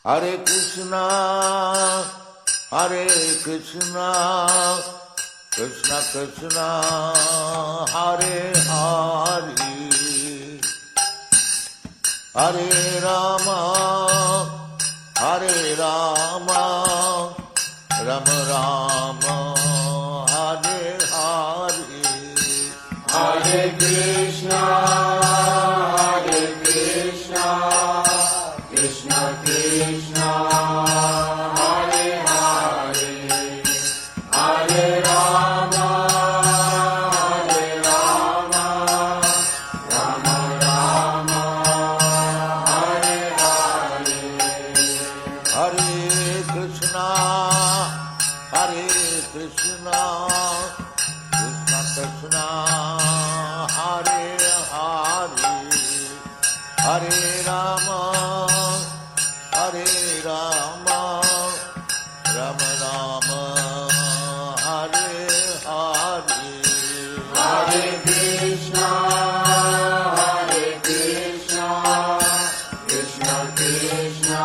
Hare Krishna, Hare Krishna, Krishna Krishna, Hare Hare, Hare Rama, Hare Rama, Rama Rama, Hare Hare, Hare Krishna, Hare Krishna, Krishna Krishna, Hare Hare, Hare Rama, Hare Rama, Rama Rama, Hare Hare, Hare Krishna, Hare Krishna, Krishna Krishna, Hare Hare, Hare Rama, Hare Rama, Rama Rama, Hare Hare, Hare Krishna, Hare Krishna, Krishna Krishna,